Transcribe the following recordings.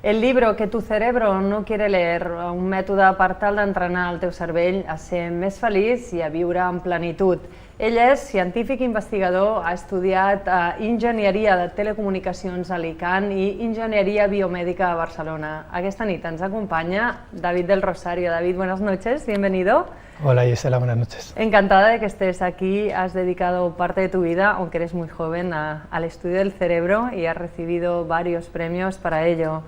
El libro que tu cerebro no quiere leer, un mètode per tal d'entrenar el teu cervell a ser més feliç i a viure en plenitud. Ell és científic investigador, ha estudiat Enginyeria de Telecomunicacions a Alicant i Enginyeria Biomèdica a Barcelona. Aquesta nit ens acompanya David del Rosario. David, buenas noches, bienvenido. Hola Gisela, buenas noches. Encantada de que estés aquí, has dedicado parte de tu vida, aunque eres muy joven, al estudio del cerebro y has recibido varios premios para ello.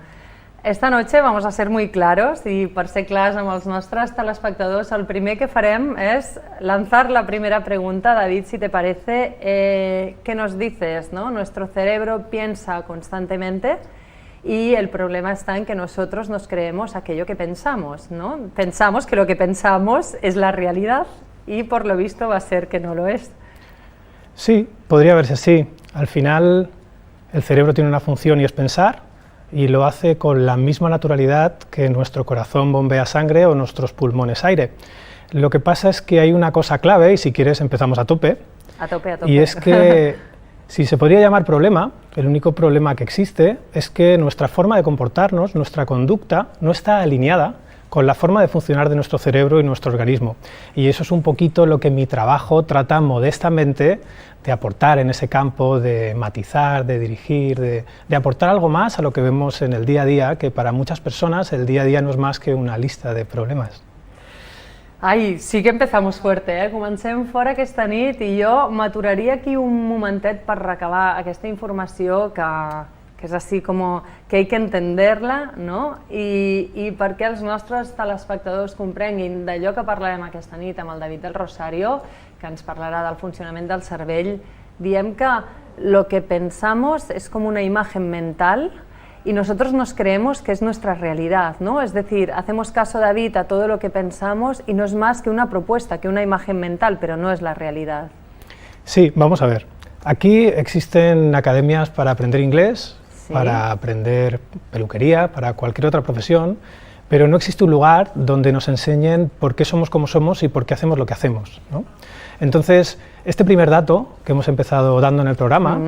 Esta noche vamos a ser muy claros y per ser clars amb els nostres telespectadors, el primer que farem es lanzar la primera pregunta. David, si te parece, ¿qué nos dices? ¿No? Nuestro cerebro piensa constantemente y el problema está en que nosotros nos creemos aquello que pensamos, ¿no? Pensamos que lo que pensamos es la realidad y por lo visto va a ser que no lo es. Sí, podría verse así. Al final el cerebro tiene una función y es pensar, y lo hace con la misma naturalidad que nuestro corazón bombea sangre o nuestros pulmones aire. Lo que pasa es que hay una cosa clave, y si quieres empezamos a tope. A tope, a tope. Y es que, si se podría llamar problema, el único problema que existe es que nuestra forma de comportarnos, nuestra conducta, no está alineada con la forma de funcionar de nuestro cerebro y nuestro organismo. Y eso es un poquito lo que mi trabajo trata modestamente de aportar en ese campo, de matizar, de dirigir, de aportar algo más a lo que vemos en el día a día, que para muchas personas el día a día no es más que una lista de problemas. Ai, sí que empezamos fuerte, Comencem fora aquesta nit i jo m'aturaria aquí un momentet per recabar aquesta informació que és així com que hay que entenderla, no? I perquè els nostres telespectadors comprenguin d'allò que parlarem aquesta nit amb el David del Rosario, que ens parlarà del funcionament del cervell, diem que lo que pensamos es como una imagen mental y nosotros nos creemos que es nuestra realidad, ¿no? Es decir, hacemos caso, David, a todo lo que pensamos y no es más que una propuesta, que una imagen mental, pero no es la realidad. Sí, vamos a ver. Aquí existen academias para aprender inglés, ¿sí?, para aprender peluquería, para cualquier otra profesión, pero no existe un lugar donde nos enseñen por qué somos como somos y por qué hacemos lo que hacemos, ¿no? Entonces, este primer dato que hemos empezado dando en el programa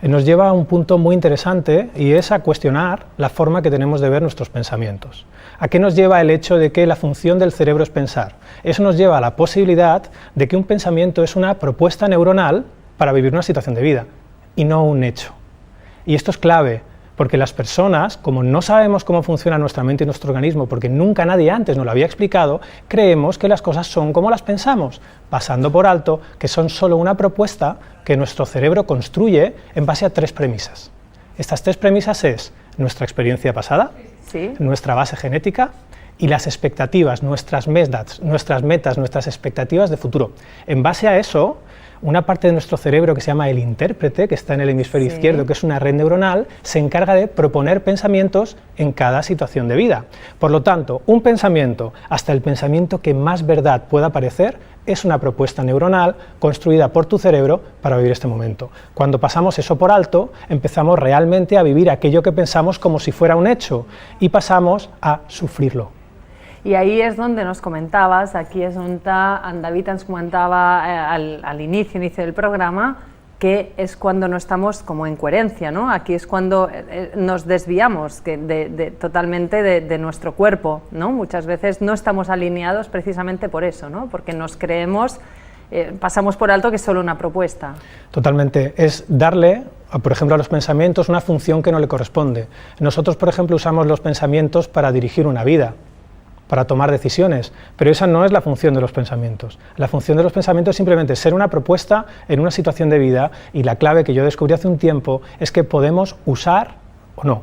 nos lleva a un punto muy interesante, y es a cuestionar la forma que tenemos de ver nuestros pensamientos. ¿A qué nos lleva el hecho de que la función del cerebro es pensar? Eso nos lleva a la posibilidad de que un pensamiento es una propuesta neuronal para vivir una situación de vida y no un hecho. Y esto es clave, porque las personas, como no sabemos cómo funciona nuestra mente y nuestro organismo, porque nunca nadie antes nos lo había explicado, creemos que las cosas son como las pensamos, pasando por alto que son solo una propuesta que nuestro cerebro construye en base a tres premisas. Estas tres premisas es nuestra experiencia pasada, ¿sí?, nuestra base genética y las expectativas, nuestras metas, nuestras expectativas de futuro. En base a eso, una parte de nuestro cerebro que se llama el intérprete, que está en el hemisferio izquierdo, que es una red neuronal, se encarga de proponer pensamientos en cada situación de vida. Por lo tanto, un pensamiento, hasta el pensamiento que más verdad pueda parecer, es una propuesta neuronal construida por tu cerebro para vivir este momento. Cuando pasamos eso por alto, empezamos realmente a vivir aquello que pensamos como si fuera un hecho y pasamos a sufrirlo. Y ahí es donde nos comentabas, aquí es donde David nos comentaba al inicio del programa, que es cuando no estamos como en coherencia, ¿no? Aquí es cuando nos desviamos totalmente de nuestro cuerpo, ¿no? Muchas veces no estamos alineados precisamente por eso, ¿no? Porque nos creemos, pasamos por alto que es solo una propuesta. Totalmente, es darle, por ejemplo, a los pensamientos una función que no le corresponde. Nosotros, por ejemplo, usamos los pensamientos para dirigir una vida, para tomar decisiones, pero esa no es la función de los pensamientos. La función de los pensamientos es simplemente ser una propuesta en una situación de vida, y la clave que yo descubrí hace un tiempo es que podemos usar o no.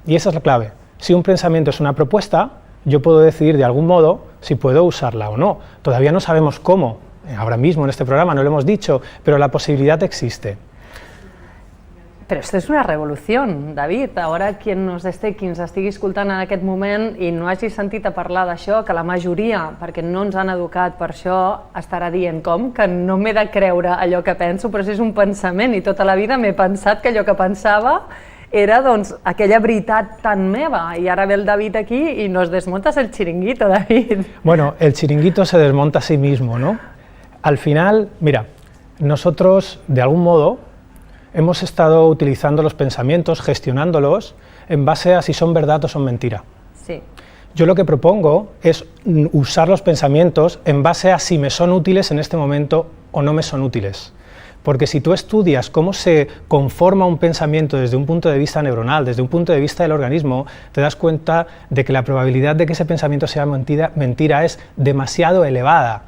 Y esa es la clave. Si un pensamiento es una propuesta, yo puedo decidir de algún modo si puedo usarla o no. Todavía no sabemos cómo, ahora mismo en este programa no lo hemos dicho, pero la posibilidad existe. Però esto és una revolució, David. Ara qui ens estigui escoltant en aquest moment i no hagi sentit a parlar d'això, que la majoria, perquè no ens han educat per això, estarà dient com, que no m'he de creure allò que penso, però si és un pensament i tota la vida m'he pensat que allò que pensava era doncs aquella veritat tan meva, y ahora ve el David aquí y nos desmontas el chiringuito, David. Bueno, el chiringuito se desmonta a sí mismo, ¿no? Al final, mira, nosotros de algún modo hemos estado utilizando los pensamientos, gestionándolos, en base a si son verdad o son mentira. Sí. Yo lo que propongo es usar los pensamientos en base a si me son útiles en este momento o no me son útiles. Porque si tú estudias cómo se conforma un pensamiento desde un punto de vista neuronal, desde un punto de vista del organismo, te das cuenta de que la probabilidad de que ese pensamiento sea mentira es demasiado elevada.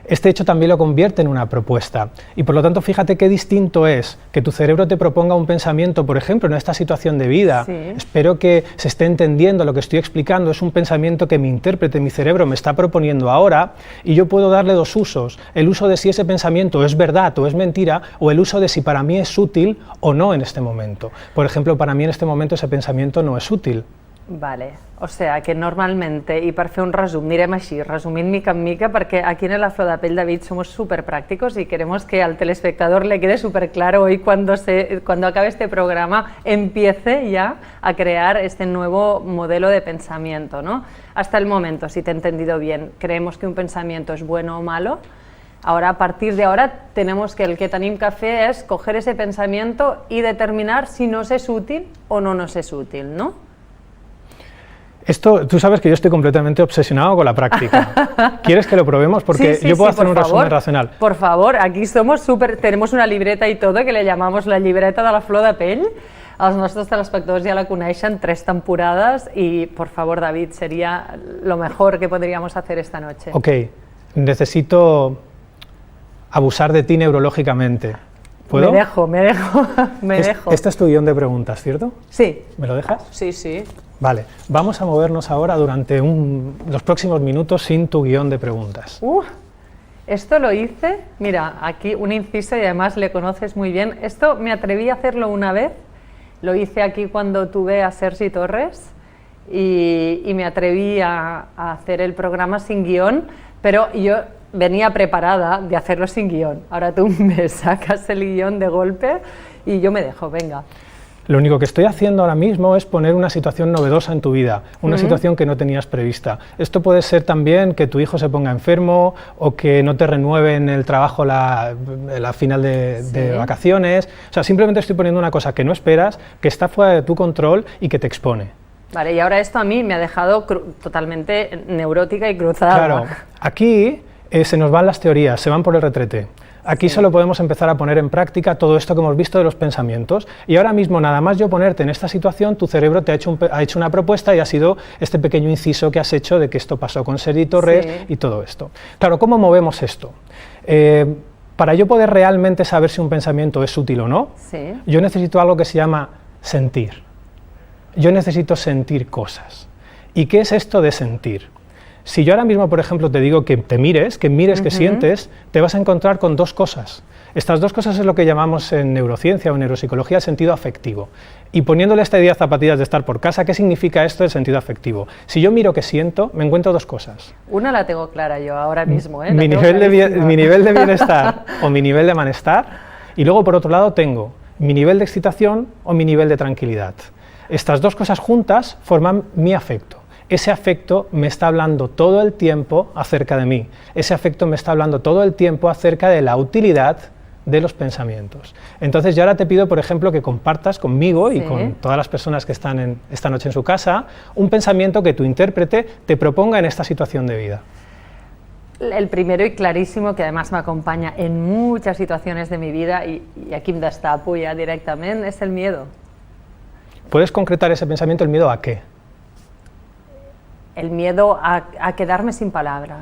Este hecho también lo convierte en una propuesta y por lo tanto fíjate qué distinto es que tu cerebro te proponga un pensamiento, por ejemplo, en esta situación de vida. Sí. Espero que se esté entendiendo lo que estoy explicando, es un pensamiento que mi intérprete, mi cerebro me está proponiendo ahora y yo puedo darle dos usos, el uso de si ese pensamiento es verdad o es mentira o el uso de si para mí es útil o no en este momento. Por ejemplo, para mí en este momento ese pensamiento no es útil. Vale, o sea que normalmente, i per fer un resum, anirem així, resumint mica en mica, perquè aquí en La Flor de Pell, David, somos súper prácticos y queremos que al telespectador le quede súper claro hoy cuando acabe este programa empiece ya a crear este nuevo modelo de pensamiento, ¿no? Hasta el momento, si te he entendido bien, creemos que un pensamiento es bueno o malo. Ahora, a partir de ahora, tenemos que el que tenim que fer es coger ese pensamiento y determinar si nos es útil o no nos es útil, ¿no? Esto, tú sabes que yo estoy completamente obsesionado con la práctica. ¿Quieres que lo probemos? Porque yo puedo hacer un resumen racional. Por favor, aquí somos tenemos una libreta y todo que le llamamos la llibreta de La Flor de Pell. Els nostres telespectadors ja la coneixen, 3 temporades y, por favor, David, sería lo mejor que podríamos hacer esta noche. Ok, necesito abusar de ti neurológicamente. ¿Puedo? Me dejo. Este es tu guión de preguntas, ¿cierto? Sí. ¿Me lo dejas? Sí, sí. Vale, vamos a movernos ahora durante los próximos minutos sin tu guión de preguntas. Esto lo hice, mira, aquí un inciso y además le conoces muy bien. Esto me atreví a hacerlo una vez, lo hice aquí cuando tuve a Sergi Torres y me atreví a hacer el programa sin guión, pero yo venía preparada de hacerlo sin guión. Ahora tú me sacas el guión de golpe y yo me dejo, venga. Lo único que estoy haciendo ahora mismo es poner una situación novedosa en tu vida, una situación que no tenías prevista. Esto puede ser también que tu hijo se ponga enfermo o que no te renueven el trabajo la final de vacaciones. O sea, simplemente estoy poniendo una cosa que no esperas, que está fuera de tu control y que te expone. Vale, y ahora esto a mí me ha dejado totalmente neurótica y cruzada. Claro, aquí se nos van las teorías, se van por el retrete. Aquí solo podemos empezar a poner en práctica todo esto que hemos visto de los pensamientos y ahora mismo nada más yo ponerte en esta situación, tu cerebro te ha hecho una propuesta y ha sido este pequeño inciso que has hecho de que esto pasó con Sergi Torres y todo esto. Claro, ¿cómo movemos esto? Para yo poder realmente saber si un pensamiento es útil o no, yo necesito algo que se llama sentir. Yo necesito sentir cosas. ¿Y qué es esto de sentir? Si yo ahora mismo, por ejemplo, te digo que te mires, que sientes, te vas a encontrar con dos cosas. Estas dos cosas es lo que llamamos en neurociencia o en neuropsicología el sentido afectivo. Y poniéndole esta idea zapatillas de estar por casa, ¿qué significa esto del sentido afectivo? Si yo miro que siento, me encuentro dos cosas. Una la tengo clara yo ahora mismo, mi nivel de bienestar o mi nivel de malestar, y luego por otro lado tengo mi nivel de excitación o mi nivel de tranquilidad. Estas dos cosas juntas forman mi afecto. Ese afecto me está hablando todo el tiempo acerca de mí. Ese afecto me está hablando todo el tiempo acerca de la utilidad de los pensamientos. Entonces yo ahora te pido, por ejemplo, que compartas conmigo y con todas las personas que están esta noche en su casa, un pensamiento que tu intérprete te proponga en esta situación de vida. El primero y clarísimo, que además me acompaña en muchas situaciones de mi vida y aquí em destapo ja directament, es el miedo. ¿Puedes concretar ese pensamiento? ¿El miedo a qué? El miedo a quedarme sin palabras.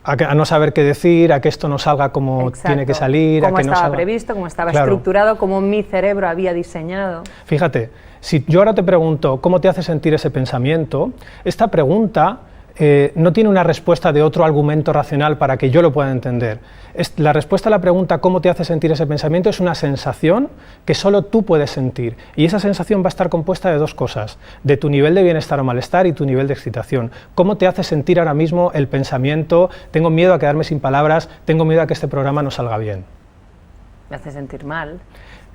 A no saber qué decir, a que esto no salga como tiene que salir. Como a que estaba no salga previsto, como estaba estructurado, como mi cerebro había diseñado. Fíjate, si yo ahora te pregunto cómo te hace sentir ese pensamiento, esta pregunta no tiene una respuesta de otro argumento racional para que yo lo pueda entender. La respuesta a la pregunta ¿cómo te hace sentir ese pensamiento? Es una sensación que solo tú puedes sentir. Y esa sensación va a estar compuesta de dos cosas, de tu nivel de bienestar o malestar y tu nivel de excitación. ¿Cómo te hace sentir ahora mismo el pensamiento? Tengo miedo a quedarme sin palabras, tengo miedo a que este programa no salga bien. Me hace sentir mal.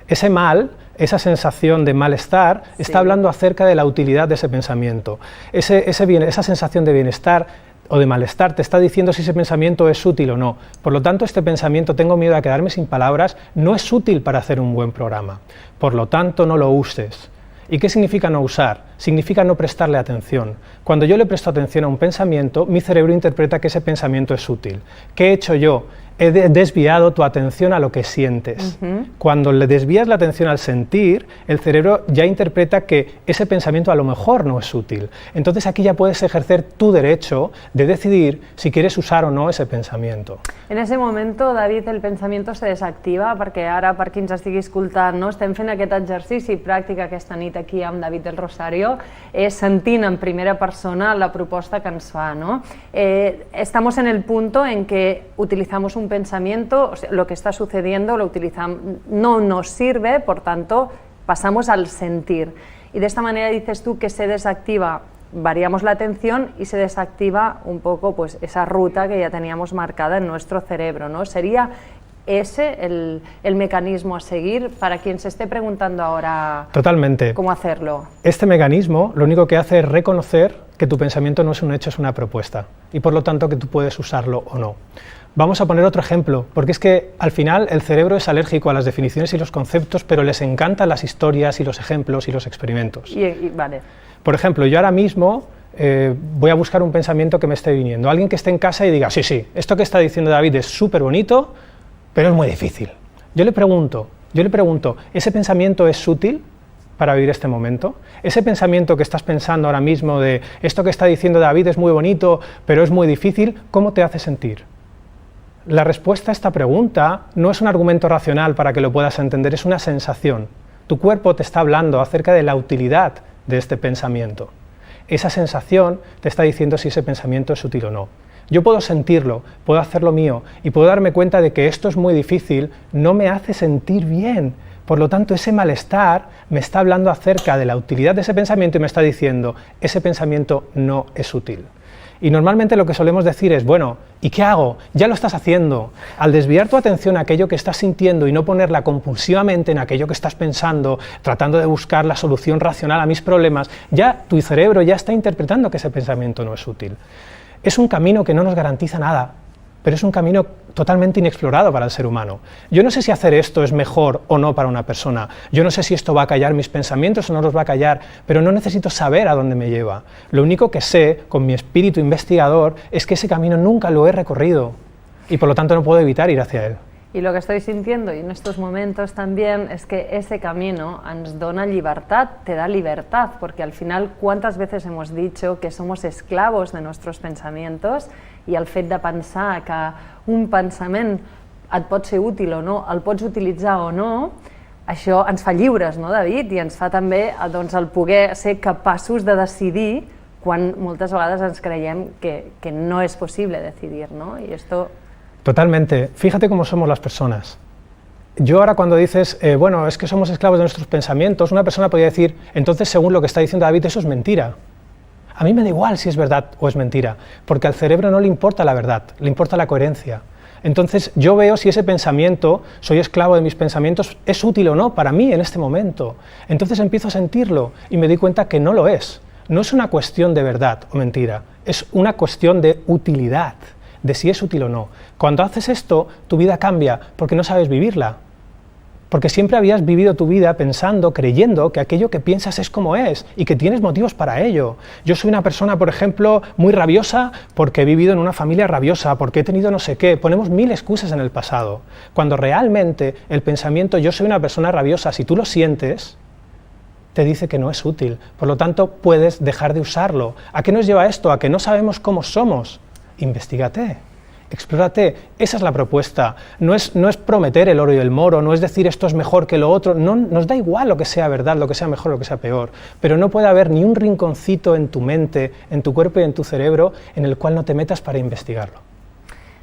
Ese mal, esa sensación de malestar, está hablando acerca de la utilidad de ese pensamiento. Esa sensación de bienestar o de malestar te está diciendo si ese pensamiento es útil o no. Por lo tanto, este pensamiento, tengo miedo a quedarme sin palabras, no es útil para hacer un buen programa. Por lo tanto, no lo uses. ¿Y qué significa no usar? Significa no prestarle atención. Cuando yo le presto atención a un pensamiento, mi cerebro interpreta que ese pensamiento es útil. ¿Qué he hecho yo? He desviado tu atención a lo que sientes. Cuando le desvías la atención al sentir, el cerebro ya interpreta que ese pensamiento a lo mejor no es útil. Entonces aquí ya puedes ejercer tu derecho de decidir si quieres usar o no ese pensamiento. En ese momento, David, el pensamiento se desactiva, perquè ara, per qui ens estigui escoltant, no? Estem fent aquest exercici pràctic aquesta nit aquí amb David del Rosario, sentint en primera persona la proposta que ens fa, ¿no? Estamos en el punto en que utilizamos un pensamiento, o sea, lo que está sucediendo lo utilizamos, no nos sirve, por tanto pasamos al sentir. Y de esta manera dices tú que se desactiva, variamos la atención y se desactiva un poco pues esa ruta que ya teníamos marcada en nuestro cerebro, ¿no? Sería ese el mecanismo a seguir para quien se esté preguntando ahora Totalmente. Cómo hacerlo. Este mecanismo lo único que hace es reconocer que tu pensamiento no es un hecho, es una propuesta, y por lo tanto que tú puedes usarlo o no. Vamos a poner otro ejemplo, porque es que al final el cerebro es alérgico a las definiciones y los conceptos, pero les encantan las historias y los ejemplos y los experimentos. Vale. Por ejemplo, yo ahora mismo voy a buscar un pensamiento que me esté viniendo, alguien que esté en casa y diga, sí, esto que está diciendo David es súper bonito, pero es muy difícil. Yo le pregunto, ¿ese pensamiento es útil para vivir este momento? Ese pensamiento que estás pensando ahora mismo de esto que está diciendo David es muy bonito, pero es muy difícil, ¿cómo te hace sentir? La respuesta a esta pregunta no es un argumento racional para que lo puedas entender, es una sensación. Tu cuerpo te está hablando acerca de la utilidad de este pensamiento. Esa sensación te está diciendo si ese pensamiento es útil o no. Yo puedo sentirlo, puedo hacerlo mío y puedo darme cuenta de que esto es muy difícil, no me hace sentir bien. Por lo tanto, ese malestar me está hablando acerca de la utilidad de ese pensamiento y me está diciendo, ese pensamiento no es útil. Y normalmente lo que solemos decir es, bueno, ¿y qué hago? Ya lo estás haciendo. Al desviar tu atención a aquello que estás sintiendo y no ponerla compulsivamente en aquello que estás pensando, tratando de buscar la solución racional a mis problemas, ya tu cerebro ya está interpretando que ese pensamiento no es útil. Es un camino que no nos garantiza nada, pero es un camino totalmente inexplorado para el ser humano. Yo no sé si hacer esto es mejor o no para una persona, yo no sé si esto va a callar mis pensamientos o no los va a callar, pero no necesito saber a dónde me lleva. Lo único que sé, con mi espíritu investigador, es que ese camino nunca lo he recorrido y por lo tanto no puedo evitar ir hacia él. Y lo que estoy sintiendo, y en estos momentos también, es que ese camino ens dona libertad, te da libertad, porque al final, ¿cuántas veces hemos dicho que somos esclavos de nuestros pensamientos? I el fet de pensar que un pensament et pot ser útil o no, el pots utilitzar o no, això ens fa lliures, no, David? I ens fa també doncs, el poder ser capaços de decidir quan moltes vegades ens creiem que no és possible decidir, ¿no? Y esto... Totalmente. Fíjate cómo somos las personas. Yo ahora cuando dices, bueno, es que somos esclavos de nuestros pensamientos, una persona podría decir, entonces según lo que está diciendo David, eso es mentira. A mí me da igual si es verdad o es mentira, porque al cerebro no le importa la verdad, le importa la coherencia. Entonces yo veo si ese pensamiento, soy esclavo de mis pensamientos, es útil o no para mí en este momento. Entonces empiezo a sentirlo y me doy cuenta que no lo es. No es una cuestión de verdad o mentira, es una cuestión de utilidad, de si es útil o no. Cuando haces esto, tu vida cambia porque no sabes vivirla. Porque siempre habías vivido tu vida pensando, creyendo que aquello que piensas es como es y que tienes motivos para ello. Yo soy una persona, por ejemplo, muy rabiosa porque he vivido en una familia rabiosa, porque he tenido no sé qué. Ponemos 1000 excusas en el pasado. Cuando realmente el pensamiento yo soy una persona rabiosa, si tú lo sientes, te dice que no es útil. Por lo tanto, puedes dejar de usarlo. ¿A qué nos lleva esto? A que no sabemos cómo somos. Investígate. Explórate, esa es la propuesta, no es prometer el oro y el moro, no es decir esto es mejor que lo otro, no, nos da igual lo que sea verdad, lo que sea mejor, lo que sea peor, pero no puede haber ni un rinconcito en tu mente, en tu cuerpo y en tu cerebro en el cual no te metas para investigarlo.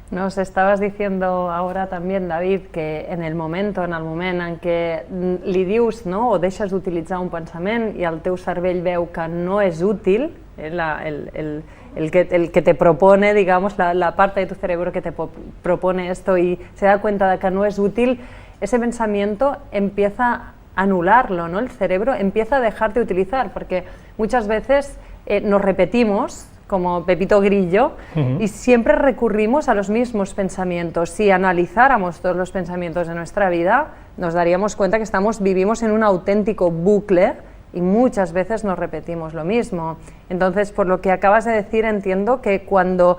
Nos estabas diciendo ahora también, David, que en el moment en què li dius, no, o deixes d'utilitzar un pensament i el teu cervell veu que no és útil, el que te propone, digamos, la parte de tu cerebro que te propone esto y se da cuenta de que no es útil, ese pensamiento empieza a anularlo, ¿no? El cerebro empieza a dejar de utilizar, porque muchas veces nos repetimos como Pepito Grillo y siempre recurrimos a los mismos pensamientos. Si analizáramos todos los pensamientos de nuestra vida, nos daríamos cuenta que vivimos en un auténtico bucle y muchas veces nos repetimos lo mismo. Entonces, por lo que acabas de decir, entiendo que cuando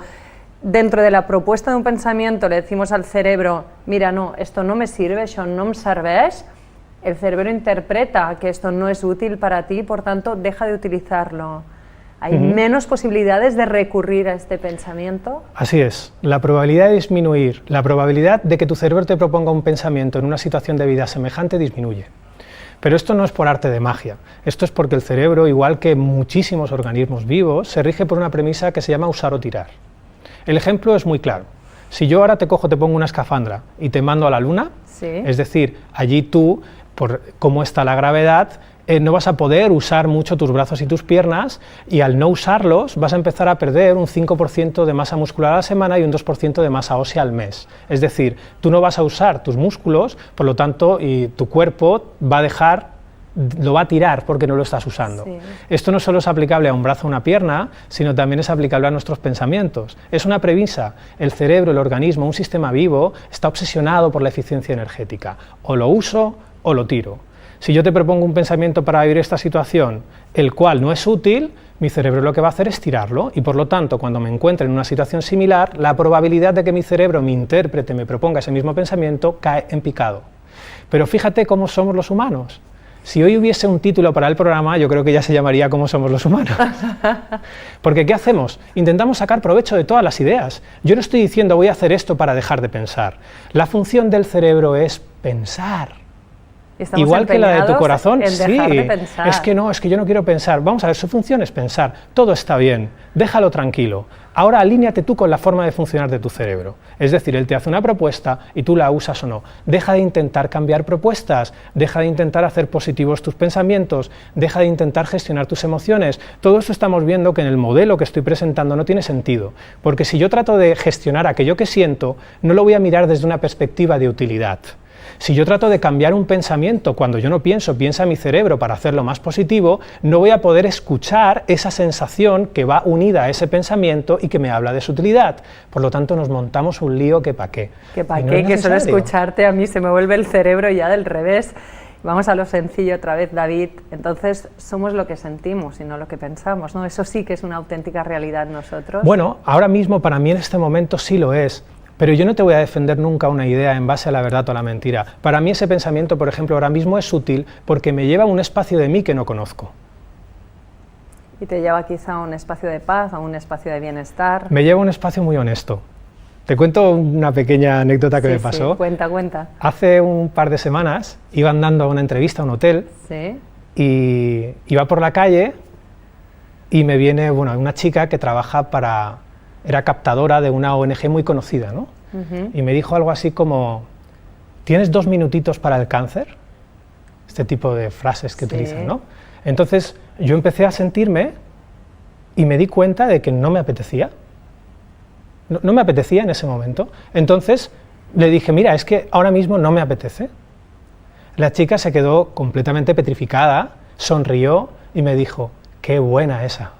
dentro de la propuesta de un pensamiento le decimos al cerebro, mira, no, esto no me sirve, això no me serveix, el cerebro interpreta que esto no es útil para ti, por tanto, deja de utilizarlo. ¿Hay menos posibilidades de recurrir a este pensamiento? Así es. La probabilidad de disminuir, la probabilidad de que tu cerebro te proponga un pensamiento en una situación de vida semejante disminuye. Pero esto no es por arte de magia. Esto es porque el cerebro, igual que muchísimos organismos vivos, se rige por una premisa que se llama usar o tirar. El ejemplo es muy claro. Si yo ahora te cojo, te pongo una escafandra y te mando a la luna, sí. Es decir, allí tú, por cómo está la gravedad, no vas a poder usar mucho tus brazos y tus piernas, y al no usarlos vas a empezar a perder un 5% de masa muscular a la semana y un 2% de masa ósea al mes. Es decir, tú no vas a usar tus músculos, por lo tanto, y tu cuerpo lo va a tirar porque no lo estás usando. Sí. Esto no solo es aplicable a un brazo o una pierna, sino también es aplicable a nuestros pensamientos. Es una premisa. El cerebro, el organismo, un sistema vivo, está obsesionado por la eficiencia energética. O lo uso o lo tiro. Si yo te propongo un pensamiento para vivir esta situación, el cual no es útil, mi cerebro lo que va a hacer es tirarlo, y por lo tanto, cuando me encuentre en una situación similar, la probabilidad de que mi cerebro, mi intérprete, me proponga ese mismo pensamiento cae en picado. Pero fíjate cómo somos los humanos. Si hoy hubiese un título para el programa, yo creo que ya se llamaría ¿Cómo somos los humanos? Porque ¿qué hacemos? Intentamos sacar provecho de todas las ideas. Yo no estoy diciendo voy a hacer esto para dejar de pensar. La función del cerebro es pensar. Estamos igual que la de tu corazón, sí, es que yo no quiero pensar. Vamos a ver, su función es pensar, todo está bien, déjalo tranquilo. Ahora alíñate tú con la forma de funcionar de tu cerebro. Es decir, él te hace una propuesta y tú la usas o no. Deja de intentar cambiar propuestas, deja de intentar hacer positivos tus pensamientos, deja de intentar gestionar tus emociones. Todo esto estamos viendo que en el modelo que estoy presentando no tiene sentido, porque si yo trato de gestionar aquello que siento, no lo voy a mirar desde una perspectiva de utilidad. Si yo trato de cambiar un pensamiento cuando yo no pienso, piensa mi cerebro para hacerlo más positivo, no voy a poder escuchar esa sensación que va unida a ese pensamiento y que me habla de su utilidad. Por lo tanto, nos montamos un lío que pa' qué. Que pa' qué, que solo escucharte a mí se me vuelve el cerebro ya del revés. Vamos a lo sencillo otra vez, David. Entonces, somos lo que sentimos y no lo que pensamos, ¿no? Eso sí que es una auténtica realidad nosotros. Bueno, ahora mismo para mí en este momento sí lo es. Pero yo no te voy a defender nunca una idea en base a la verdad o a la mentira. Para mí ese pensamiento, por ejemplo, ahora mismo es útil porque me lleva a un espacio de mí que no conozco. ¿Y te lleva quizá a un espacio de paz, a un espacio de bienestar? Me lleva a un espacio muy honesto. Te cuento una pequeña anécdota que me pasó. Sí, cuenta. Hace un par de semanas iba andando a una entrevista a un hotel, ¿sí? Y iba por la calle y me viene una chica que trabaja era captadora de una ONG muy conocida, ¿no? Y me dijo algo así como, ¿tienes 2 minutitos para el cáncer? Este tipo de frases que utilizan, ¿no? Entonces yo empecé a sentirme y me di cuenta de que no me apetecía. No me apetecía en ese momento. Entonces le dije, mira, es que ahora mismo no me apetece. La chica se quedó completamente petrificada, sonrió y me dijo, qué buena esa.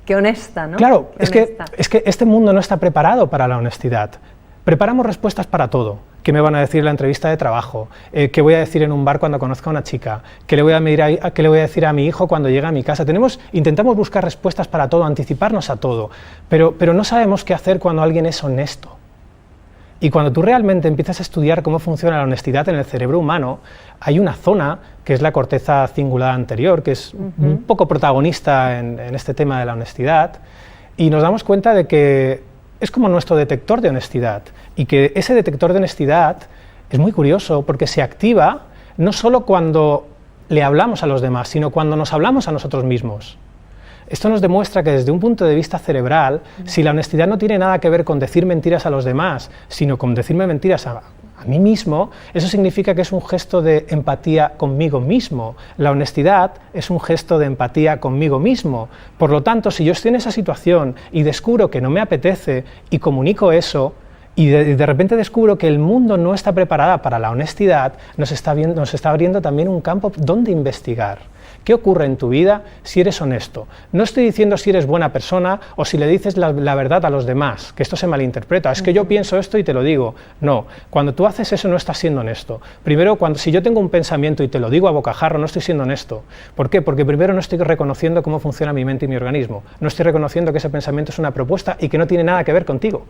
Qué honesta, ¿no? Claro, es que este mundo no está preparado para la honestidad. Preparamos respuestas para todo. ¿Qué me van a decir en la entrevista de trabajo? ¿Qué voy a decir en un bar cuando conozca a una chica? ¿Qué le voy a decir a mi hijo cuando llegue a mi casa? Intentamos buscar respuestas para todo, anticiparnos a todo, pero no sabemos qué hacer cuando alguien es honesto. Y cuando tú realmente empiezas a estudiar cómo funciona la honestidad en el cerebro humano, hay una zona, que es la corteza cingulada anterior, que es un poco protagonista en este tema de la honestidad, y nos damos cuenta de que es como nuestro detector de honestidad, y que ese detector de honestidad es muy curioso porque se activa no solo cuando le hablamos a los demás, sino cuando nos hablamos a nosotros mismos. Esto nos demuestra que desde un punto de vista cerebral, si la honestidad no tiene nada que ver con decir mentiras a los demás, sino con decirme mentiras a mí mismo, eso significa que es un gesto de empatía conmigo mismo. La honestidad es un gesto de empatía conmigo mismo. Por lo tanto, si yo estoy en esa situación y descubro que no me apetece y comunico eso, y de repente descubro que el mundo no está preparado para la honestidad, nos está abriendo también un campo donde investigar. ¿Qué ocurre en tu vida si eres honesto? No estoy diciendo si eres buena persona o si le dices la verdad a los demás, que esto se malinterpreta, es que yo pienso esto y te lo digo. No, cuando tú haces eso no estás siendo honesto. Primero, si yo tengo un pensamiento y te lo digo a bocajarro, no estoy siendo honesto. ¿Por qué? Porque primero no estoy reconociendo cómo funciona mi mente y mi organismo, no estoy reconociendo que ese pensamiento es una propuesta y que no tiene nada que ver contigo,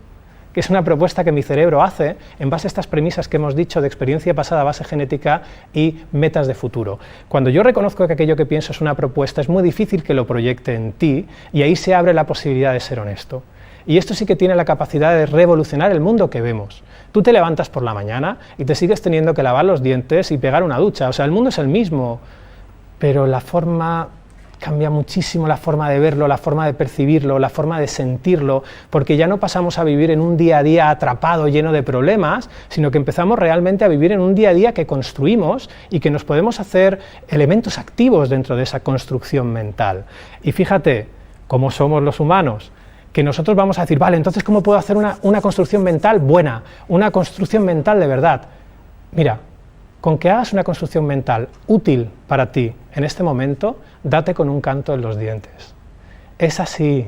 que es una propuesta que mi cerebro hace en base a estas premisas que hemos dicho de experiencia pasada, base genética y metas de futuro. Cuando yo reconozco que aquello que pienso es una propuesta, es muy difícil que lo proyecte en ti y ahí se abre la posibilidad de ser honesto. Y esto sí que tiene la capacidad de revolucionar el mundo que vemos. Tú te levantas por la mañana y te sigues teniendo que lavar los dientes y pegar una ducha, o sea, el mundo es el mismo, pero la forma cambia muchísimo, la forma de verlo, la forma de percibirlo, la forma de sentirlo, porque ya no pasamos a vivir en un día a día atrapado, lleno de problemas, sino que empezamos realmente a vivir en un día a día que construimos y que nos podemos hacer elementos activos dentro de esa construcción mental. Y fíjate cómo somos los humanos, que nosotros vamos a decir, vale, entonces ¿cómo puedo hacer una construcción mental buena, una construcción mental de verdad? Mira, con que hagas una construcción mental útil para ti en este momento, date con un canto en los dientes. Es así.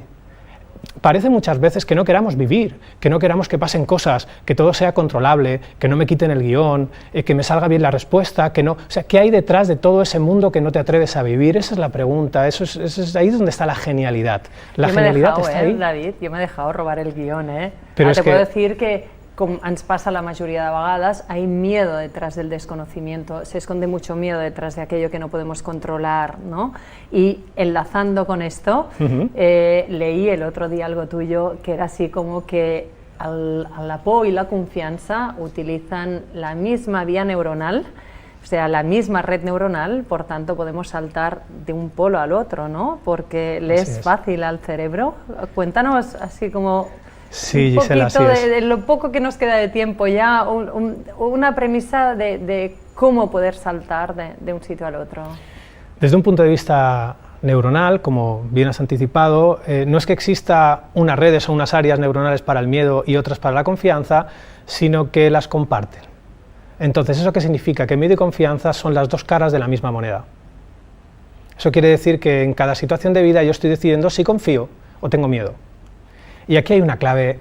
Parece muchas veces que no queramos vivir, que no queramos que pasen cosas, que todo sea controlable, que no me quiten el guión, que me salga bien la respuesta, que no... O sea, ¿qué hay detrás de todo ese mundo que no te atreves a vivir? Esa es la pregunta, eso es ahí donde está la genialidad. La genialidad está ahí. David, jo m'he dejado robar el guión, Pero te puedo decir que como ens pasa la mayoría de vagadas, hay miedo detrás del desconocimiento, se esconde mucho miedo detrás de aquello que no podemos controlar, ¿no? Y enlazando con esto, leí el otro día algo tuyo que era así como que la por y la confianza utilizan la misma vía neuronal, o sea, la misma red neuronal, por tanto podemos saltar de un polo al otro, ¿no? Porque le es fácil al cerebro. Cuéntanos así como... Sí, un Gisela, poquito así es. de lo poco que nos queda de tiempo ya, una premisa de cómo poder saltar de un sitio al otro. Desde un punto de vista neuronal, como bien has anticipado, no es que exista unas redes o unas áreas neuronales para el miedo y otras para la confianza, sino que las comparten. Entonces, ¿eso qué significa? Que miedo y confianza son las dos caras de la misma moneda. Eso quiere decir que en cada situación de vida yo estoy decidiendo si confío o tengo miedo. Y aquí hay una clave.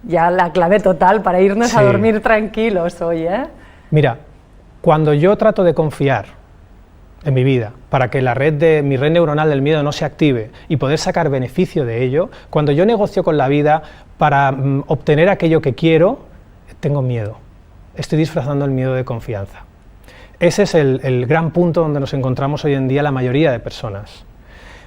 Ya la clave total para irnos a dormir tranquilos hoy, ¿eh? Mira, cuando yo trato de confiar en mi vida para que mi red neuronal del miedo no se active y poder sacar beneficio de ello, cuando yo negocio con la vida para obtener aquello que quiero, tengo miedo. Estoy disfrazando el miedo de confianza. Ese es el gran punto donde nos encontramos hoy en día la mayoría de personas.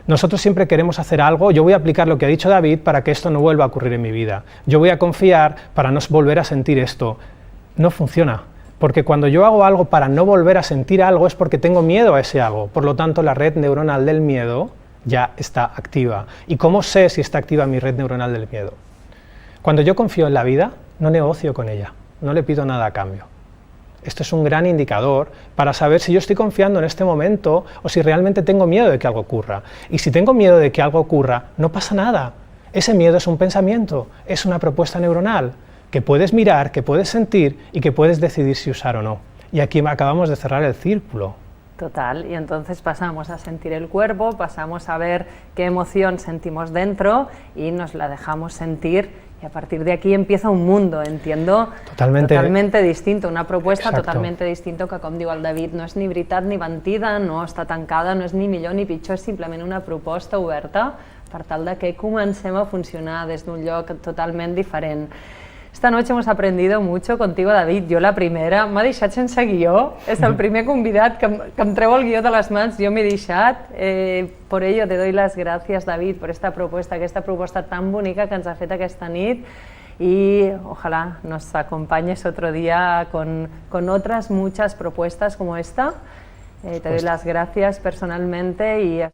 Nosotros siempre queremos hacer algo, yo voy a aplicar lo que ha dicho David para que esto no vuelva a ocurrir en mi vida. Yo voy a confiar para no volver a sentir esto. No funciona, porque cuando yo hago algo para no volver a sentir algo es porque tengo miedo a ese algo. Por lo tanto, la red neuronal del miedo ya está activa. ¿Y cómo sé si está activa mi red neuronal del miedo? Cuando yo confío en la vida, no negocio con ella, no le pido nada a cambio. Esto es un gran indicador para saber si yo estoy confiando en este momento o si realmente tengo miedo de que algo ocurra. Y si tengo miedo de que algo ocurra, no pasa nada. Ese miedo es un pensamiento, es una propuesta neuronal que puedes mirar, que puedes sentir y que puedes decidir si usar o no. Y aquí acabamos de cerrar el círculo. Total, y entonces pasamos a sentir el cuerpo, pasamos a ver qué emoción sentimos dentro y nos la dejamos sentir. Y a partir de aquí empieza un mundo, entiendo, totalmente distinto, una propuesta totalmente distinta que, com diu el David, no és ni veritat ni mentida, no està tancada, no és ni millor ni pitjor, és simplement una proposta oberta per tal de que comencem a funcionar des d'un lloc totalment diferent. Esta noche hemos aprendido mucho contigo, David. Yo la primera, m'ha deixat sense guió, és el primer convidat que em treu el guió de les mans, jo m'he deixat. Por ello te doy las gracias, David, por esta propuesta tan bonica que ens ha fet aquesta nit y ojalá nos acompañes otro día con otras muchas propuestas como esta. Te doy las gracias personalmente y